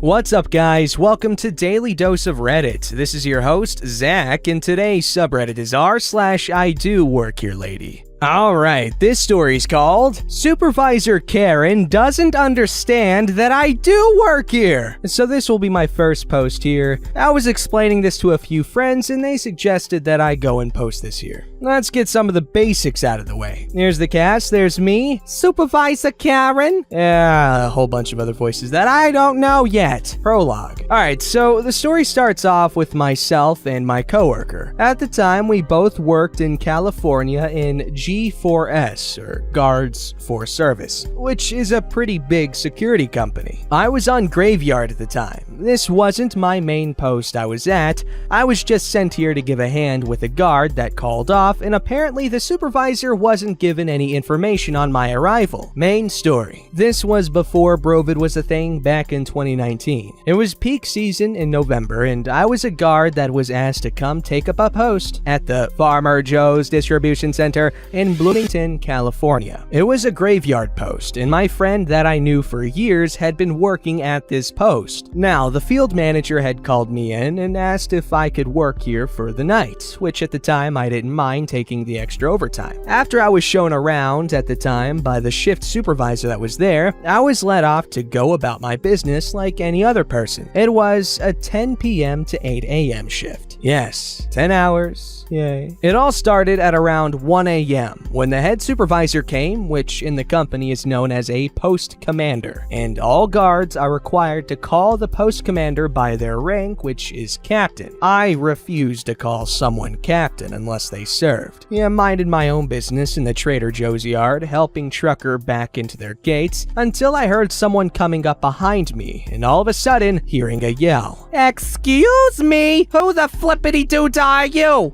What's up, guys? Welcome to Daily Dose of Reddit. This is your host, Zach, and today's subreddit is r/IDoWorkHereLady. Alright, this story's called Supervisor Karen Doesn't Understand That I Do Work Here. So this will be my first post here. I was explaining this to a few friends and they suggested that I go and post this here. Let's get some of the basics out of the way. Here's the cast, there's me, Supervisor Karen, a whole bunch of other voices that I don't know yet. Prologue. Alright, so the story starts off with myself and my coworker. At the time, we both worked in California in G4S, or Guards for Service, which is a pretty big security company. I was on graveyard at the time. This wasn't my main post I was at. I was just sent here to give a hand with a guard that called off, and apparently the supervisor wasn't given any information on my arrival. Main story. This was before Brovid was a thing back in 2019. It was peak season in November, and I was a guard that was asked to come take up a post at the Farmer Joe's Distribution Center in Bloomington, California. It was a graveyard post, and my friend that I knew for years had been working at this post. Now, the field manager had called me in and asked if I could work here for the night, which at the time I didn't mind taking the extra overtime. After I was shown around at the time by the shift supervisor that was there, I was let off to go about my business like any other person. It was a 10 p.m. to 8 a.m. shift. Yes, 10 hours. Yay. It all started at around 1 a.m. when the head supervisor came, which in the company is known as a post commander, and all guards are required to call the post commander by their rank, which is captain. I refused to call someone captain unless they served. Yeah, minded my own business in the Trader Joe's yard, helping trucker back into their gates, until I heard someone coming up behind me, and all of a sudden, hearing a yell. "Excuse me, who the flippity-doo are you?"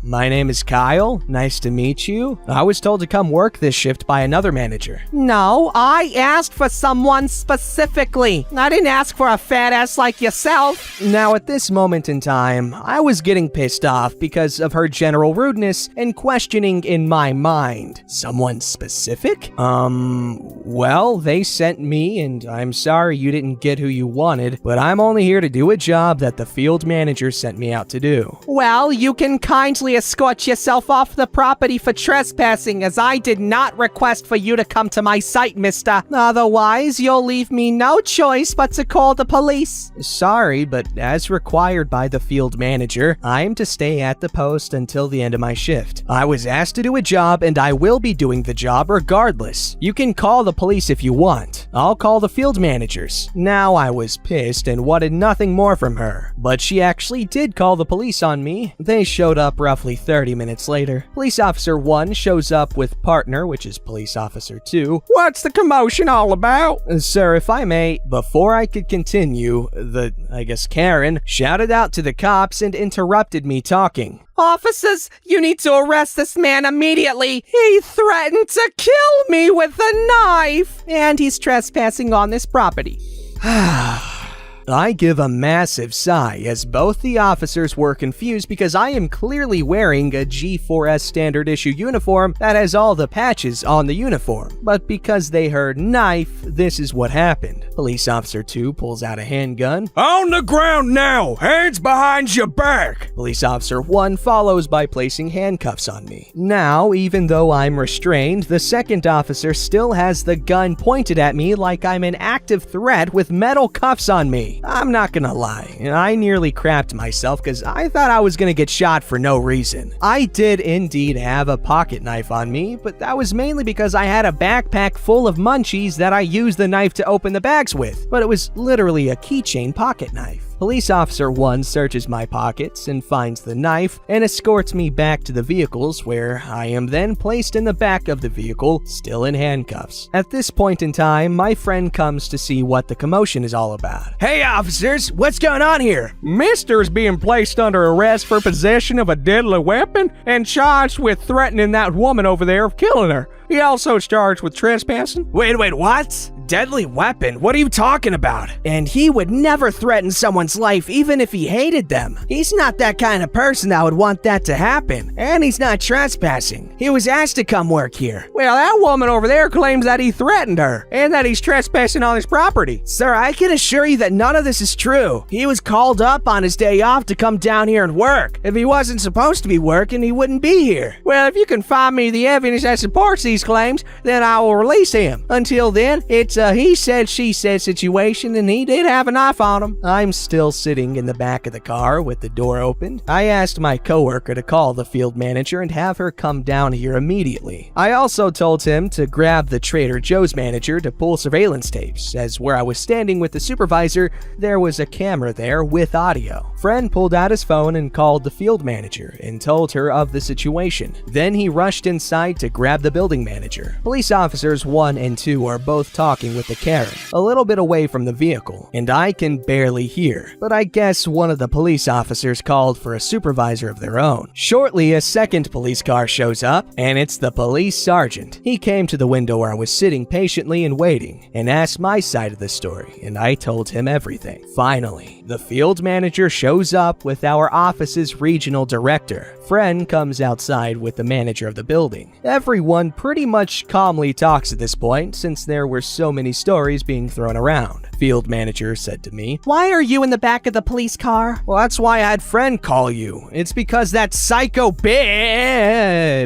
My name is Kyle. Nice to meet you. I was told to come work this shift by another manager. No, I asked for someone specifically. I didn't ask for a fat ass like yourself. Now, at this moment in time, I was getting pissed off because of her general rudeness and questioning in my mind. Someone specific? Well, they sent me, and I'm sorry you didn't get who you wanted, but I'm only here to do a job that the field manager sent me out to do. Well, you can kindly escort yourself off the property for trespassing, as I did not request for you to come to my site, mister. Otherwise, you'll leave me no choice but to call the police. Sorry, but as required by the field manager, I'm to stay at the post until the end of my shift. I was asked to do a job, and I will be doing the job regardless. You can call the police if you want. I'll call the field managers. Now, I was pissed and wanted nothing more from her, but she actually did call the police on me. They showed up roughly 30 minutes later. Police Officer 1 shows up with partner, which is Police Officer 2. What's the commotion all about? Sir, if I may, before I could continue, Karen shouted out to the cops and interrupted me talking. Officers, you need to arrest this man immediately. He threatened to kill me with a knife, and he's trespassing on this property. I give a massive sigh as both the officers were confused because I am clearly wearing a G4S standard issue uniform that has all the patches on the uniform. But because they heard knife, this is what happened. Police Officer 2 pulls out a handgun. On the ground now! Hands behind your back! Police Officer 1 follows by placing handcuffs on me. Now, even though I'm restrained, the second officer still has the gun pointed at me like I'm an active threat with metal cuffs on me. I'm not gonna lie, I nearly crapped myself because I thought I was gonna get shot for no reason. I did indeed have a pocket knife on me, but that was mainly because I had a backpack full of munchies that I used the knife to open the bags with, but it was literally a keychain pocket knife. Police Officer 1 searches my pockets and finds the knife and escorts me back to the vehicles, where I am then placed in the back of the vehicle, still in handcuffs. At this point in time, my friend comes to see what the commotion is all about. Hey officers, what's going on here? Mister is being placed under arrest for possession of a deadly weapon and charged with threatening that woman over there of killing her. He also is charged with trespassing. Wait, what? Deadly weapon? What are you talking about? And he would never threaten someone's life even if he hated them. He's not that kind of person that would want that to happen. And he's not trespassing. He was asked to come work here. Well, that woman over there claims that he threatened her and that he's trespassing on his property. Sir, I can assure you that none of this is true. He was called up on his day off to come down here and work. If he wasn't supposed to be working, he wouldn't be here. Well, if you can find me the evidence that supports these claims, then I will release him. Until then, it's a he said, she said situation, and he did have a knife on him. I'm still sitting in the back of the car with the door opened. I asked my coworker to call the field manager and have her come down here immediately. I also told him to grab the Trader Joe's manager to pull surveillance tapes, as where I was standing with the supervisor, there was a camera there with audio. Friend pulled out his phone and called the field manager and told her of the situation. Then he rushed inside to grab the building manager. Police officers 1 and 2 are both talking with the Karen, a little bit away from the vehicle, and I can barely hear. But I guess one of the police officers called for a supervisor of their own. Shortly, a second police car shows up, and it's the police sergeant. He came to the window where I was sitting patiently and waiting, and asked my side of the story, and I told him everything. Finally, the field manager shows up with our office's regional director. Friend comes outside with the manager of the building. Everyone pretty much calmly talks at this point, since there were so many stories being thrown around. Field manager said to me, "Why are you in the back of the police car?" "Well, that's why I had friend call you. It's because that psycho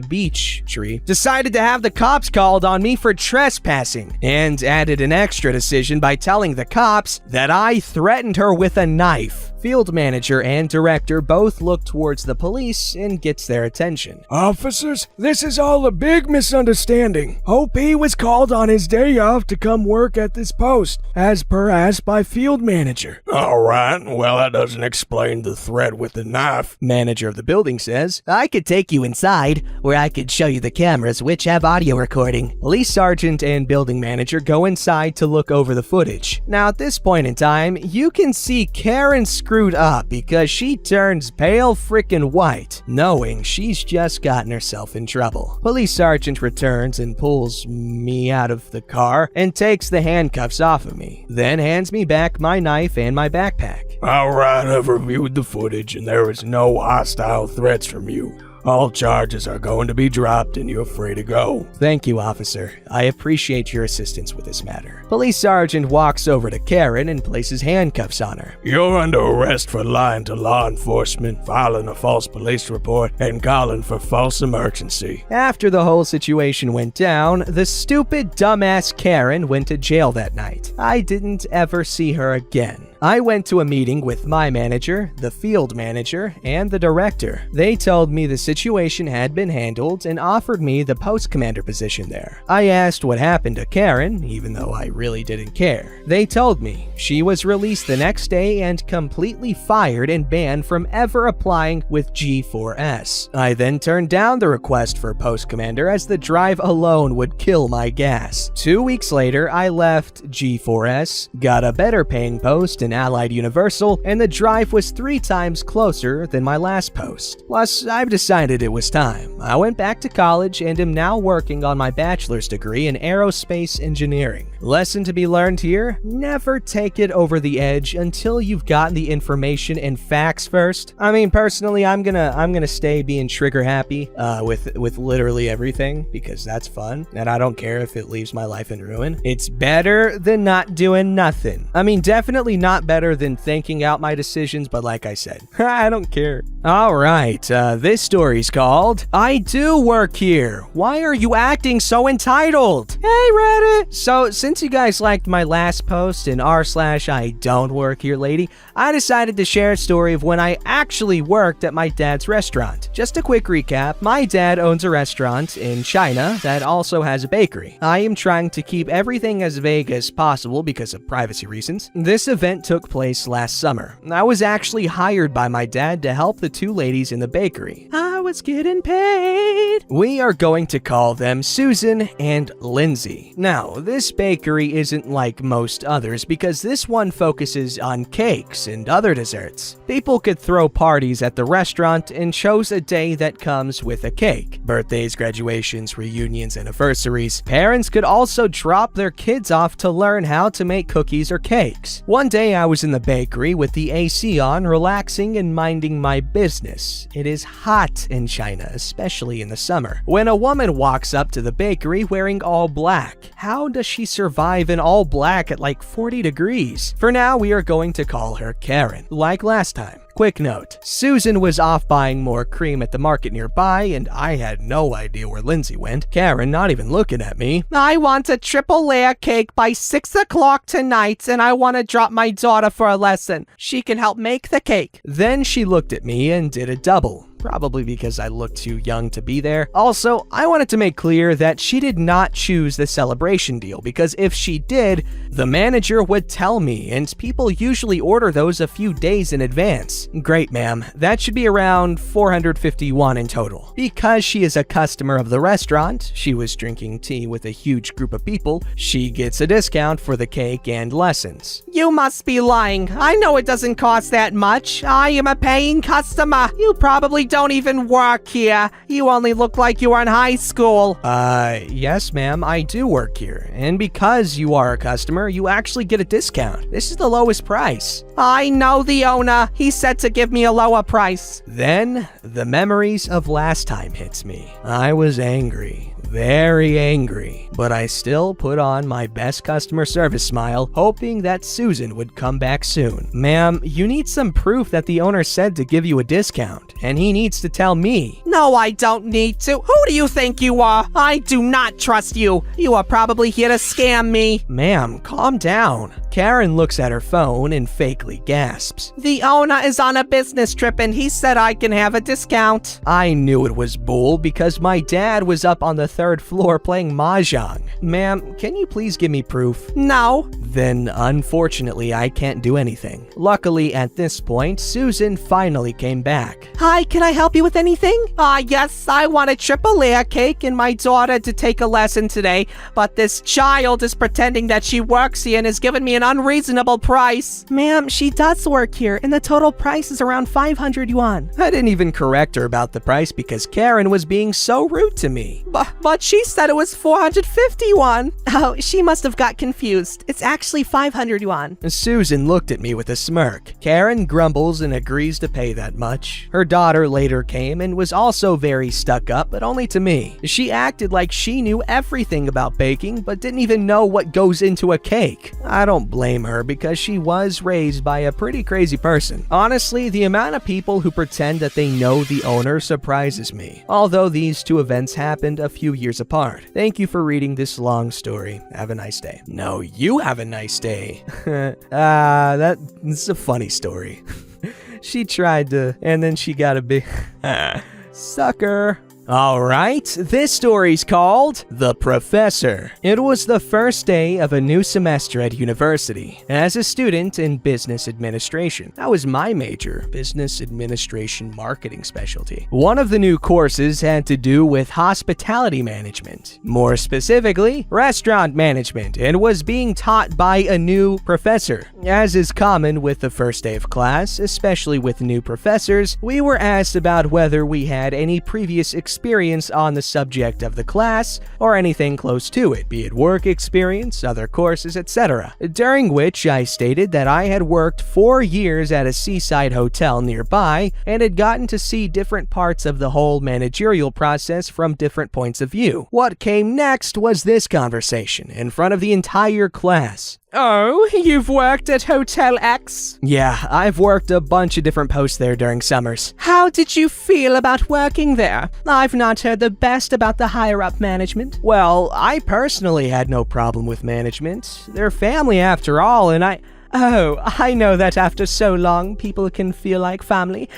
beach tree decided to have the cops called on me for trespassing, and added an extra decision by telling the cops that I threatened her with a knife." Field manager and director both look towards the police and gets their attention. "Officers, this is all a big misunderstanding. OP was called on his day off to come work at this post, as per asked by field manager." "All right, well, that doesn't explain the threat with the knife," Manager of the building says. "I could take you inside, where I could show you the cameras which have audio recording." Police sergeant and building manager go inside to look over the footage. Now at this point in time, you can see Karen screwed up because she turns pale frickin' white, knowing she's just gotten herself in trouble. Police sergeant returns and pulls me out of the car and takes the handcuffs off of me, then hands me back my knife and my backpack. "All right, I've reviewed the footage and there is no hostile threats from you. All charges are going to be dropped and you're free to go." Thank you, officer. I appreciate your assistance with this matter. Police sergeant walks over to Karen and places handcuffs on her. "You're under arrest for lying to law enforcement, filing a false police report, and calling for false emergency." After the whole situation went down, the stupid dumbass Karen went to jail that night. I didn't ever see her again. I went to a meeting with my manager, the field manager, and the director. They told me the situation had been handled and offered me the post commander position there. I asked what happened to Karen, even though I really didn't care. They told me she was released the next day and completely fired and banned from ever applying with G4S. I then turned down the request for post commander as the drive alone would kill my gas. 2 weeks later, I left G4S, got a better paying post in Allied Universal, and the drive was 3 times closer than my last post. Plus, I've decided it was time. I went back to college and am now working on my bachelor's degree in aerospace engineering. Lesson to be learned here: never take it over the edge until you've gotten the information and facts first. I mean, personally, I'm gonna stay being trigger happy with literally everything because that's fun, and I don't care if it leaves my life in ruin. It's better than not doing nothing. I mean, definitely not better than thinking out my decisions, but like I said, I don't care. Alright, this story's called "I Do Work Here. Why are you acting so entitled?" Hey Reddit! So, since you guys liked my last post in r/IDoWorkHereLady, I decided to share a story of when I actually worked at my dad's restaurant. Just a quick recap, my dad owns a restaurant in China that also has a bakery. I am trying to keep everything as vague as possible because of privacy reasons. This event took place last summer. I was actually hired by my dad to help the 2 ladies in the bakery. I was getting paid. We are going to call them Susan and Lindsay. Now, this bakery isn't like most others because this one focuses on cakes and other desserts. People could throw parties at the restaurant and chose a day that comes with a cake. Birthdays, graduations, reunions, anniversaries. Parents could also drop their kids off to learn how to make cookies or cakes. One day I was in the bakery with the AC on, relaxing and minding my business. It is hot in China, especially in the summer, when a woman walks up to the bakery wearing all black. How does she survive in all black at like 40 degrees? For now, we are going to call her Karen, like last time. Quick note, Susan was off buying more cream at the market nearby, and I had no idea where Lindsay went. Karen not even looking at me. I want a triple layer cake by 6 o'clock tonight, and I want to drop my daughter for a lesson. She can help make the cake. Then she looked at me and did a double. Probably because I looked too young to be there. Also, I wanted to make clear that she did not choose the celebration deal, because if she did, the manager would tell me, and people usually order those a few days in advance. Great, ma'am. That should be around 451 in total. Because she is a customer of the restaurant, she was drinking tea with a huge group of people, she gets a discount for the cake and lessons. You must be lying. I know it doesn't cost that much. I am a paying customer. You probably don't even work here. You only look like you are in high school. Yes, ma'am, I do work here. And because you are a customer, you actually get a discount. This is the lowest price. I know the owner. He said to give me a lower price. Then, the memories of last time hits me. I was angry. Very angry, but I still put on my best customer service smile, hoping that Susan would come back soon. Ma'am, you need some proof that the owner said to give you a discount, and he needs to tell me. No, I don't need to. Who do you think you are? I do not trust you. You are probably here to scam me. Ma'am, calm down. Karen looks at her phone and fakely gasps. The owner is on a business trip and he said I can have a discount. I knew it was bull because my dad was up on the 3rd floor playing mahjong. Ma'am, can you please give me proof? No. Then, unfortunately, I can't do anything. Luckily, at this point, Susan finally came back. Hi, can I help you with anything? Yes, I want a triple layer cake and my daughter to take a lesson today, but this child is pretending that she works here and has given me an unreasonable price. Ma'am, she does work here, and the total price is around 500 yuan. I didn't even correct her about the price because Karen was being so rude to me. But she said it was 450 yuan. Oh, she must have got confused. It's actually 500 yuan. Susan looked at me with a smirk. Karen grumbles and agrees to pay that much. Her daughter later came and was also very stuck up, but only to me. She acted like she knew everything about baking, but didn't even know what goes into a cake. I don't blame her because she was raised by a pretty crazy person. Honestly, the amount of people who pretend that they know the owner surprises me. Although these two events happened a few years apart. Thank you for reading this long story. Have a nice day. No, you have a nice day. That's a funny story. She tried to, and then she got a big sucker. Alright, this story's called The Professor. It was the first day of a new semester at university. As a student in business administration, that was my major, business administration marketing specialty. One of the new courses had to do with hospitality management, more specifically, restaurant management, and was being taught by a new professor. As is common with the first day of class, especially with new professors, we were asked about whether we had any previous experience on the subject of the class, or anything close to it, be it work experience, other courses, etc. During which I stated that I had worked 4 years at a seaside hotel nearby and had gotten to see different parts of the whole managerial process from different points of view. What came next was this conversation in front of the entire class. Oh, you've worked at Hotel X? Yeah, I've worked a bunch of different posts there during summers. How did you feel about working there? I've not heard the best about the higher-up management. Well, I personally had no problem with management. They're family after all, and I know that after so long, people can feel like family.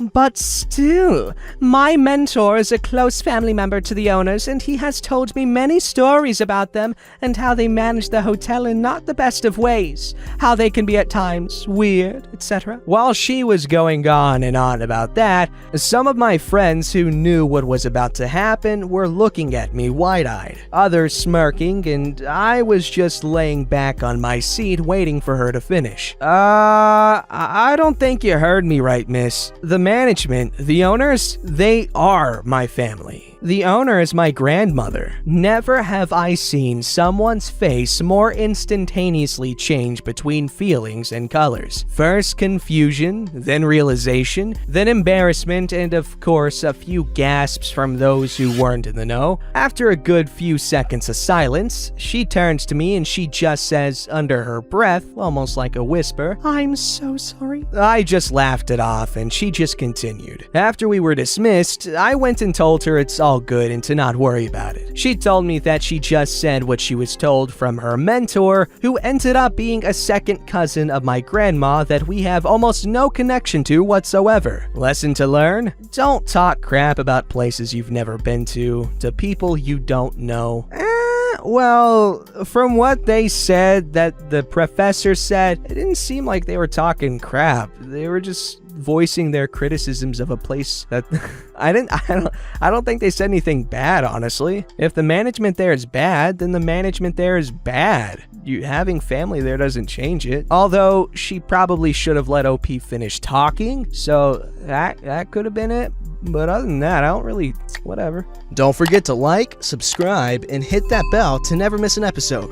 But still, my mentor is a close family member to the owners, and he has told me many stories about them and how they manage the hotel in not the best of ways, how they can be at times weird, etc. While she was going on and on about that, some of my friends who knew what was about to happen were looking at me wide-eyed, others smirking, and I was just laying back on my seat waiting for her to finish. I don't think you heard me right, miss. The management, the owners, they are my family. The owner is my grandmother. Never have I seen someone's face more instantaneously change between feelings and colors. First confusion, then realization, then embarrassment, and of course a few gasps from those who weren't in the know. After a good few seconds of silence, she turns to me and she just says under her breath, almost like a whisper, "I'm so sorry." I just laughed it off and she just continued. After we were dismissed, I went and told her it's all good and to not worry about it. She told me that she just said what she was told from her mentor, who ended up being a second cousin of my grandma that we have almost no connection to whatsoever. Lesson to learn: don't talk crap about places you've never been to people you don't know. Well, from what they said that the professor said, it didn't seem like they were talking crap. They were just voicing their criticisms of a place that I don't think they said anything bad, honestly. If the management there is bad, then the management there is bad. You having family there doesn't change it. Although she probably should have let OP finish talking, so that could have been it. But other than that, I don't really, whatever. Don't forget to like, subscribe, and hit that bell to never miss an episode.